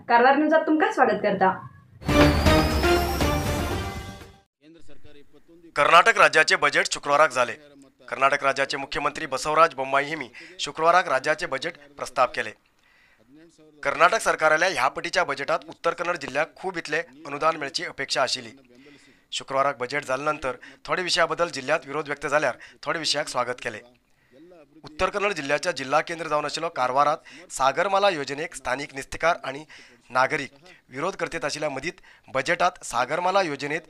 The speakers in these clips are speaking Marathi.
कारवार न्यूजात तुमका स्वागत करता। कर्नाटक राज्याचे बजेट शुक्रवाराक झाले। कर्नाटक राज्याचे मुख्यमंत्री बसवराज बोम्माई हेमी शुक्रवाराक राज्याचे बजेट प्रस्ताव केले। कर्नाटक सरकाराल्या ह्या पटीच्या बजेटात उत्तर कन्नड जिल्ह्याक खूप इतले अनुदान मिळची अपेक्षा आशिल्ली। शुक्रवाराक बजेट झाल्यानंतर थोडे विषयाबद्दल जिल्ह्यात विरोध व्यक्त झाल्यार थोडे विषयाक स्वागत केले। उत्तर कन्नड जिल्ह्याच्या जिल्हा केंद्र जावन आशिल्लो कारवारात सागरमाला योजनेक स्थानिक निस्तेकार आणि नागरिक विरोध करतेत आशिल्ल्या मदीत बजेटात सागरमाला योजनेत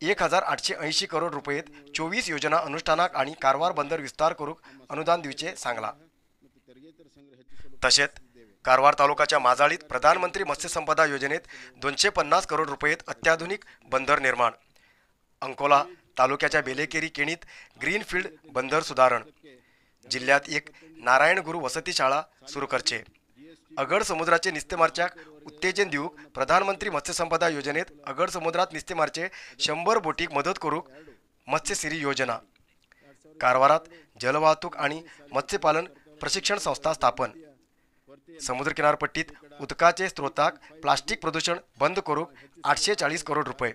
1880 करोड रुपयेत 24 योजना अनुष्ठानाक आणि कारवार बंदर विस्तार करूक अनुदान दिवचे सांगला। तसेच कारवार तालुक्याच्या माजाळीत प्रधानमंत्री मत्स्य संपदा योजनेत 250 करोड रुपयेत अत्याधुनिक बंदर निर्माण, अंकोला तालुक्याच्या बेलेकेरी केणीत ग्रीनफील्ड बंदर सुधारण, जिल्ह्यात एक नारायण गुरु वसती शाळा सुरू करचे, अगड समुद्राचे नुस्तेमारच्याक उत्तेजन दिवूक प्रधानमंत्री मत्स्य संपदा योजनेत अगड समुद्रात नुस्तेमारचे 100 बोटीक मदत करूक मत्स्यसिरी योजना, कारवारात जलवाहतूक आणि मत्स्यपालन प्रशिक्षण संस्था स्थापन, समुद्र किनारपट्टीत उदकाचे स्त्रोताक प्लास्टिक प्रदूषण बंद करूक 840 करोड रुपये,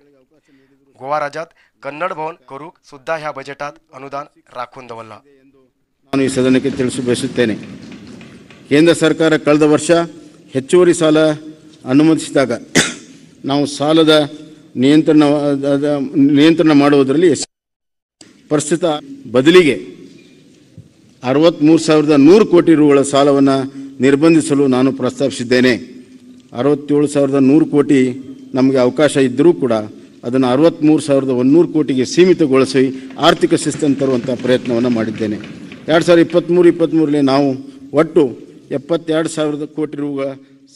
गोवा राज्यात कन्नड भवन करूक सुद्धा ह्या बजेटात अनुदान राखून दवरला। ನಾನು ಈ ಸದನಕ್ಕೆ ತಿಳಿಸಬಯಸುತ್ತೇನೆ। ಕೇಂದ್ರ ಸರ್ಕಾರ ಕಳೆದ ವರ್ಷ ಹೆಚ್ಚುವರಿ ಸಾಲ ಅನುಮತಿಸಿದಾಗ ನಾವು ಸಾಲದ ನಿಯಂತ್ರಣ ಮಾಡುವುದರಲ್ಲಿ ಪ್ರಸ್ತುತ ಬದಲಿಗೆ 63,100 ಕೋಟಿ ರೂಗಳ ಸಾಲವನ್ನು ನಿರ್ಬಂಧಿಸಲು ನಾನು ಪ್ರಸ್ತಾಪಿಸಿದ್ದೇನೆ। 67,100 ಕೋಟಿ ನಮಗೆ ಅವಕಾಶ ಇದ್ದರೂ ಕೂಡ ಅದನ್ನು 63,100 ಕೋಟಿಗೆ ಸೀಮಿತಗೊಳಿಸಿ ಆರ್ಥಿಕ ಶಿಸ್ತನ್ನು ತರುವಂಥ ಪ್ರಯತ್ನವನ್ನು ಮಾಡಿದ್ದೇನೆ। 2023 ನಾವು ಒಟ್ಟು 72,000 ಕೋಟಿ ರೂಗಳ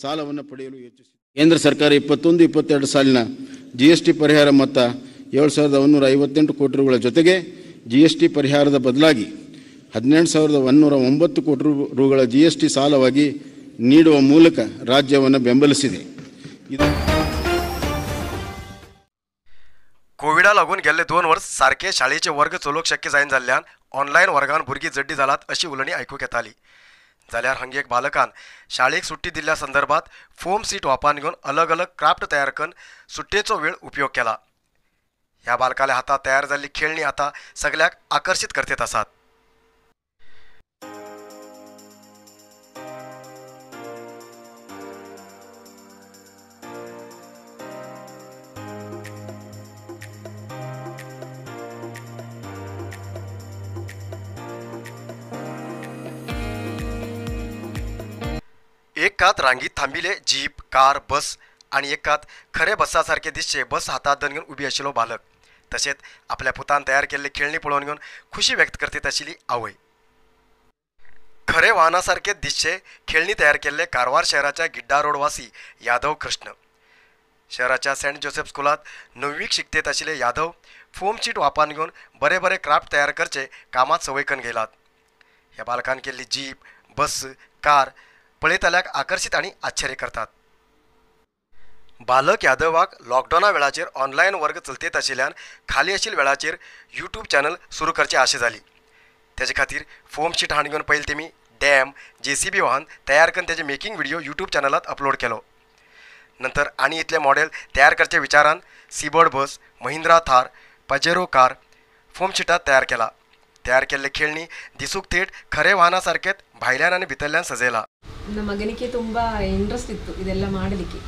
ಸಾಲವನ್ನು ಪಡೆಯಲು ಯೋಚಿಸಿದೆ। ಕೇಂದ್ರ ಸರ್ಕಾರ 21-22 ಸಾಲಿನ GST ಪರಿಹಾರ ಮೊತ್ತ 7,158 ಕೋಟಿ ರೂಗಳ ಜೊತೆಗೆ GST ಪರಿಹಾರದ ಬದಲಾಗಿ 18,109 ಕೋಟಿ ರೂಗಳ GST ಸಾಲವಾಗಿ ನೀಡುವ ಮೂಲಕ ರಾಜ್ಯವನ್ನು ಬೆಂಬಲಿಸಿದೆ। कोविडा लागून गेल्ले 2 वर्ष सारखे शाळेचे वर्ग चलोवंक शक्य जायन जाल्ल्यान ऑनलायन वर्गान भुरगीं जड्डी जालात अशी उलणी आयकूंक येताली। जाल्यार हांगा एक बालकान शाळेक सुट्टी दिल्ल्या संदर्भात फोम सीट वापरान घेवन अलग अलग क्राफ्ट तयार करून सुट्टेचो वेळ उपयोग केला। ह्या बालकाल्या हातात तयार जाल्ली खेळणी आता सगळ्याक आकर्षित करतेत आसात। एक कात रांगीत थांबिले जीप, कार, बस आणि एक कात खरे बसासारखे दिसचे बस हातात धरून घेऊन उभी आशिल्लो बालक, तसेच आपल्या पुतान तयार केल्ले खेळणी पळोवन घेऊन खुशी व्यक्त करते आशिल्ली आवय। खरे वाहनासारखे दिसचे खेळणी तयार केल्ले कारवार शहराच्या गिड्डा रोड वासी यादव कृष्ण। शहराच्या सेंट जोसेफ स्कूलात 9वीक शिकतेत आशिल्ले यादव फोम शीट वापरान घेऊन बरे बरे क्राफ्ट तयार करचे कामात सवय करून गेलात। ह्या बालकान केल्ली जीप, बस, कार पळयतल्याक आकर्षित आणि आश्चर्य करतात। बालक यादवाक लॉकडाऊना वेळाचेर ऑनलायन वर्ग चलतेत आशिल्ल्यान खाली आशिल्ल्या वेळाचेर यूट्यूब चॅनल सुरू करचे आशे जाली। तेजे खातीर फोम शीट हाडून घेवन पयलीं तेमी डॅम, JCB वाहन तयार करून तेजे मेकिंग व्हिडिओ यूट्यूब चॅनलात अपलोड केलो। नंतर आणि इतले मॉडेल तयार करचे विचारान Seabird bus, Mahindra Thar, Pajero car foam शीटात तयार केला। तयार केल्ले खेळणी दिसूक थेट खरे वाहनासारखेच भायल्यान आणि भितरल्यान सजयला। ನಮ್ಮ ಮಗನಿಗೆ ತುಂಬ ಇಂಟ್ರೆಸ್ಟ್ ಇತ್ತು ಇದೆಲ್ಲ ಮಾಡಲಿಕ್ಕೆ।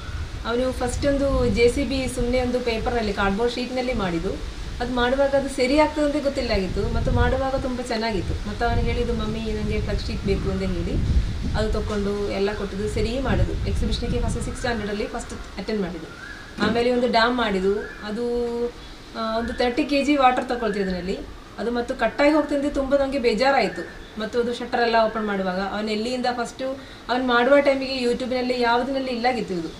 ಅವನು ಫಸ್ಟ್ ಒಂದು JCB ಸುಮ್ಮನೆ ಒಂದು ಪೇಪರಲ್ಲಿ ಕಾರ್ಡ್ಬೋರ್ಡ್ ಶೀಟ್ನಲ್ಲಿ ಮಾಡಿದ್ದು, ಅದು ಮಾಡುವಾಗ ಅದು ಸರಿ ಆಗ್ತದೆ ಅಂತ ಗೊತ್ತಿಲ್ಲಾಗಿತ್ತು, ಮತ್ತು ಮಾಡುವಾಗ ತುಂಬ ಚೆನ್ನಾಗಿತ್ತು। ಮತ್ತು ಅವನಿಗೆ ಹೇಳಿದ್ದು ಮಮ್ಮಿ ನನಗೆ ಫ್ಲಕ್ಸ್ ಶೀಟ್ ಬೇಕು ಅಂತ ಹೇಳಿ ಅದು ತಗೊಂಡು ಎಲ್ಲ ಕೊಟ್ಟಿದ್ದು ಸರಿ ಮಾಡೋದು। ಎಕ್ಸಿಬಿಷನ್ಗೆ ಫಸ್ಟ್ 6 ಸ್ಟ್ಯಾಂಡರ್ಡಲ್ಲಿ ಫಸ್ಟ್ ಅಟೆಂಡ್ ಮಾಡಿದ್ದು। ಆಮೇಲೆ ಒಂದು ಡ್ಯಾಮ್ ಮಾಡಿದ್ದು, ಅದು ಒಂದು 30 kg ವಾಟರ್ ತಗೊಳ್ತಿದ್ದೆ ಅದರಲ್ಲಿ, ಅದು ಮತ್ತು ಕಟ್ಟಾಗಿ ಹೋಗ್ತಿದ್ದೆ ತುಂಬ ನನಗೆ ಬೇಜಾರಾಯಿತು। ಮತ್ತು ಅದು ಶಟರ್ ಎಲ್ಲ ಓಪನ್ ಮಾಡುವಾಗ ಅವನು ಎಲ್ಲಿಂದ ಫಸ್ಟು ಅವನು ಮಾಡುವ ಟೈಮಿಗೆ ಯೂಟ್ಯೂಬ್ನಲ್ಲಿ ಯಾವುದರಲ್ಲಿ ಇಲ್ಲಾಗಿತ್ತು, ಇದು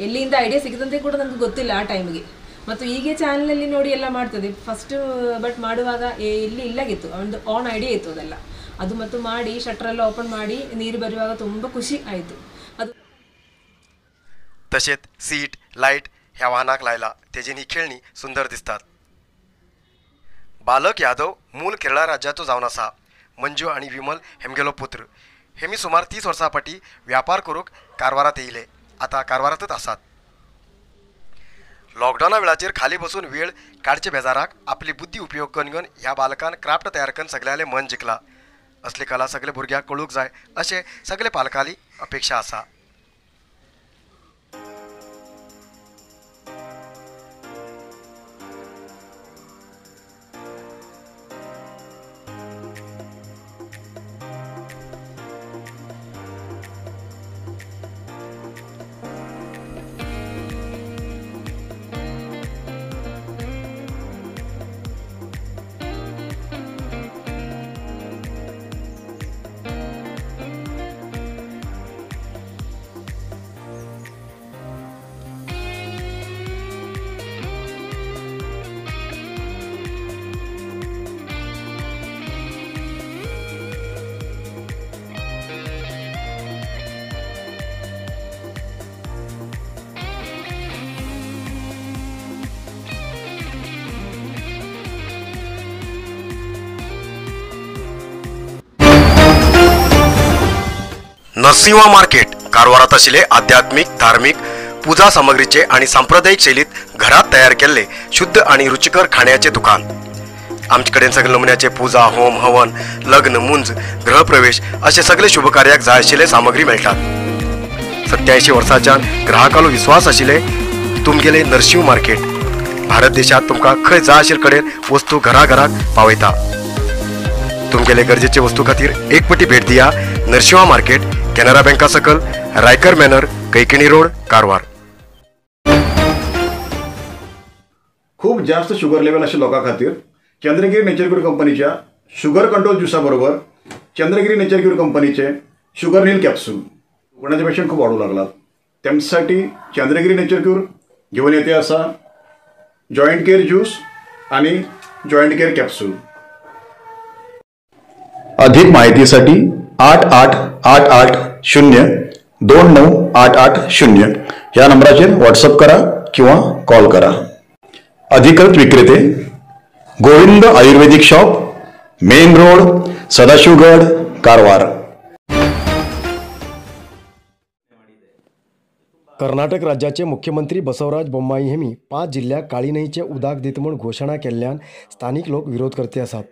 ಎಲ್ಲಿಂದ ಐಡಿಯಾ ಸಿಗದಂತೆ ಕೂಡ ನನಗೆ ಗೊತ್ತಿಲ್ಲ ಆ ಟೈಮಿಗೆ। ಮತ್ತು ಈಗ ಚಾನಲಲ್ಲಿ ನೋಡಿ ಎಲ್ಲ ಮಾಡ್ತದೆ ಫಸ್ಟು, ಬಟ್ ಮಾಡುವಾಗ ಎಲ್ಲಿ ಇಲ್ಲಾಗಿತ್ತು, ಅವನದು ಆನ್ ಐಡಿಯಾ ಇತ್ತು ಅದೆಲ್ಲ, ಅದು ಮತ್ತು ಮಾಡಿ ಶಟರೆಲ್ಲ ಓಪನ್ ಮಾಡಿ ನೀರು ಬರುವಾಗ ತುಂಬ ಖುಷಿ ಆಯಿತು। ಅದು तसेच सीट, लाईट ह्या वाहनाक लायला तेजेन ही खेळणी सुंदर दिसतात। बालक यादव मूल केरळा राज्याचो जावन आसा। मंजू आणि विमल हेमगेलो पुत्र हेमी सुमार 30 वर्सां फाटी व्यापार करूक कारवारात येयले आता कारवारातच आसात. लॉकडाऊना वेळाचेर खाली बसून वेळ काडचे बेजाराक आपली बुद्धी उपयोग करून ह्या बालकान क्राफ्ट तयार करून सगळ्याले मन जिंकला. असली कला सगळे भुरग्यांक कळूंक जाय अशें सगळे पालकाली अपेक्षा आसा. नरसिंह मार्केट कारवारात आशिल्ले आध्यात्मिक धार्मिक पूजा सामग्रीचे आणि सांप्रदायिक शैलीत घरात तयार केलेले शुद्ध आणि रुचिकर खाण्याचे दुकान. आमचे कडेन सगळे नमुन्याचे पूजा होम हवन लग्न मुंज गृहप्रवेश असे सगळे शुभ कार्याक जाय आशिल्ले सामग्री मेळटात. 87 वर्सांच्यान ग्राहकालो विश्वास आशिल्ले तुमगेले नरसिंह मार्केट. भारत देशात तुमकां खंय जाय आशिल्ले कडेन वस्तू घराघराक पावयता. तुमगेले गरजेचे वस्तू खातीर एक पटी भेट दिया. नरसिंह मार्केट, कॅनरा बँका सकल, रायकर मॅनर, कैकिणी रोड, कारवार. खूप जास्त शुगर लेवल अशा लोकां खातीर चंद्रगिरी नेचर क्यूर कंपनीच्या शुगर कंट्रोल ज्युसा बरोबर चंद्रगिरी नेचर क्यूर कंपनीचे शुगर नील कॅप्सूल कोणाचे पेशंट खूप वाढू लागलात. त्यांच्यासाठी चंद्रगिरी नेचर क्यूर घेऊन येते असा जॉईंट केअर ज्यूस आणि जॉईंट केअर कॅप्सूल. अधिक माहितीसाठी 8888029880 या नंबराचेर व्हॉट्सअप करा किंवा कॉल करा. अधिकृत विक्रेते Govind Ayurvedic shop, main road, Sadashivgad, Karwar. Karnataka राज्याचे मुख्यमंत्री बसवराज बोम्माई हेमी 5 जिल्ह्याक काळी न्हंयचे उदक दित म्हूण घोशणा केल्ल्यान स्थानिक लोक विरोध करते आसात.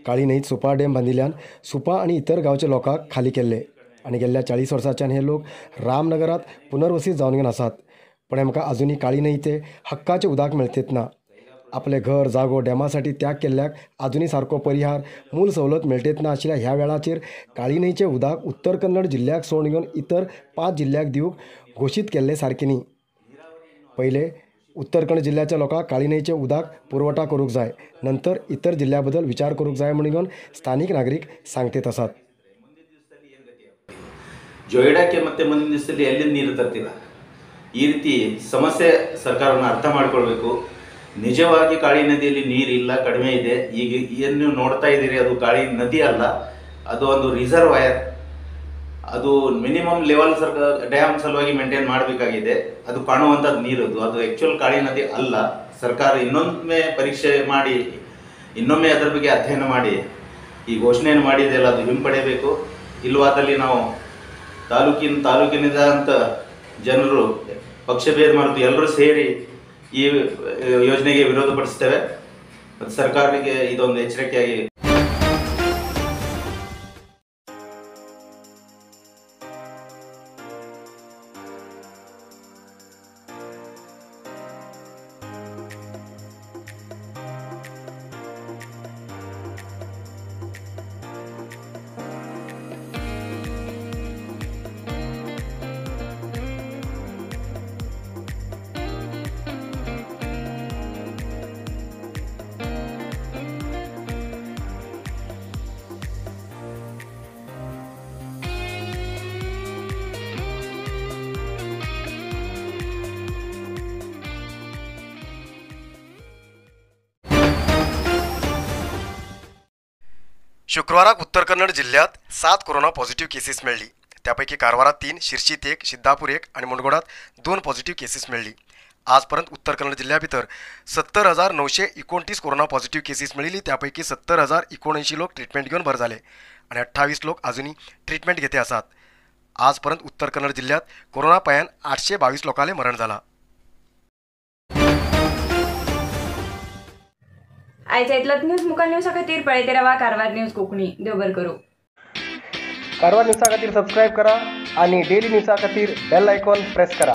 काळी न्हंयत सुपा डॅम बांदिल्ल्यान सुपा आनी इतर गांवच्या लोकांक खाली केल्ले आनी गेल्ल्या 40 वर्सांच्यान हे लोक रामनगरात पुनर्वसीत जावन घेवन आसात. पण आमकां अजुनी काळी न्हंयचे हक्काचे उदक मेळतेत ना. आपले घर जागो डॅमासाठी त्याग केल्ल्याक अजुनी सारको परिहार मूल सवलत मेळटेत ना आशिल्ल्या ह्या वेळाचेर काळी न्हंयचे उदक उत्तर कन्नड जिल्ह्याक सोडून घेवन इतर 5 जिल्ह्याक दिवंक घोशीत केल्ले सारके न्ही. पहिले उत्तर कन्नड जिल्ह्याच्या लोकांक काळी न्हंयचे उदक पुरवठा करूंक जाय, नंतर इतर जिल्ह्या बद्दल विचार करूंक जाय म्हणून स्थानिक नागरीक सांगतेत आसात. ಜೋಯಿಡಾಕ್ಕೆ ಮತ್ತೆ ಮುಂದಿನ ದಿವಸದಲ್ಲಿ ಎಲ್ಲಿ ನೀರು ತರ್ತಿಲ್ಲ. ಈ ರೀತಿ ಸಮಸ್ಯೆ ಸರ್ಕಾರವನ್ನು ಅರ್ಥ ಮಾಡಿಕೊಳ್ಬೇಕು. ನಿಜವಾಗಿ ಕಾಳಿ ನದಿಯಲ್ಲಿ ನೀರಿಲ್ಲ, ಕಡಿಮೆ ಇದೆ. ಈಗ ಏನು ನೋಡ್ತಾ ಇದ್ದೀರಿ ಅದು ಕಾಳಿ ನದಿ ಅಲ್ಲ, ಅದು ಒಂದು ರಿಸರ್ವಾಯರ್. ಅದು ಮಿನಿಮಮ್ ಲೆವೆಲ್ ಡ್ಯಾಮ್ ಸಲುವಾಗಿ ಮೇಂಟೈನ್ ಮಾಡಬೇಕಾಗಿದೆ. ಅದು ಕಾಣುವಂಥದ್ದು ನೀರು, ಅದು ಆ್ಯಕ್ಚುಯಲ್ ಕಾಳಿ ನದಿ ಅಲ್ಲ. ಸರ್ಕಾರ ಇನ್ನೊಮ್ಮೆ ಪರೀಕ್ಷೆ ಮಾಡಿ ಇನ್ನೊಮ್ಮೆ ಅದರ ಬಗ್ಗೆ ಅಧ್ಯಯನ ಮಾಡಿ ಈ ಘೋಷಣೆಯನ್ನು ಮಾಡಿದೆಯಲ್ಲ ಅದು ಹಿಂಪಡೆಯಬೇಕು. ಇಲ್ಲವಾದಲ್ಲಿ ನಾವು ತಾಲೂಕಿನಿಂದ ಜನರು ಪಕ್ಷಭೇದ ಮರೆತು ಎಲ್ಲರೂ ಸೇರಿ ಈ ಯೋಜನೆಗೆ ವಿರೋಧಪಡಿಸ್ತೇವೆ. ಸರ್ಕಾರಕ್ಕೆ ಇದೊಂದು ಎಚ್ಚರಿಕೆಯಾಗಿ. शुक्रवाराक उत्तर कन्नड जिल्ह्यात 7 कोरोना पॉझिटिव्ह केसेस मिळली. त्यापैकी कारवारात 3, शिर्शीत 1, सिद्धापूर 1 आणि मुंडगोडात 2 पॉझिटिव्ह केसेस मिळली. आजपर्यंत उत्तर कन्नड जिल्ह्या भितर 70,929 कोरोना पॉझिटिव्ह केसेस मिळिल्ली. त्यापैकी 70,079 लोक ट्रीटमेंट घेऊन बरे झाले आणि 28 लोक अजूनही ट्रीटमेंट घेते आसात. आजपर्यंत उत्तर कन्नड जिल्ह्यात कोरोना पायान 822 लोकांले मरण झाला. आयच्या इतलत न्यूज मुखार न्यूज खातीर पळयते रावा कारवार न्यूज कोंकणी. देव बरें करूं. कारवार न्यूजा खातीर सबस्क्राईब करा आणि डेली न्यूजा खातीर बेल आयकॉन प्रेस करा.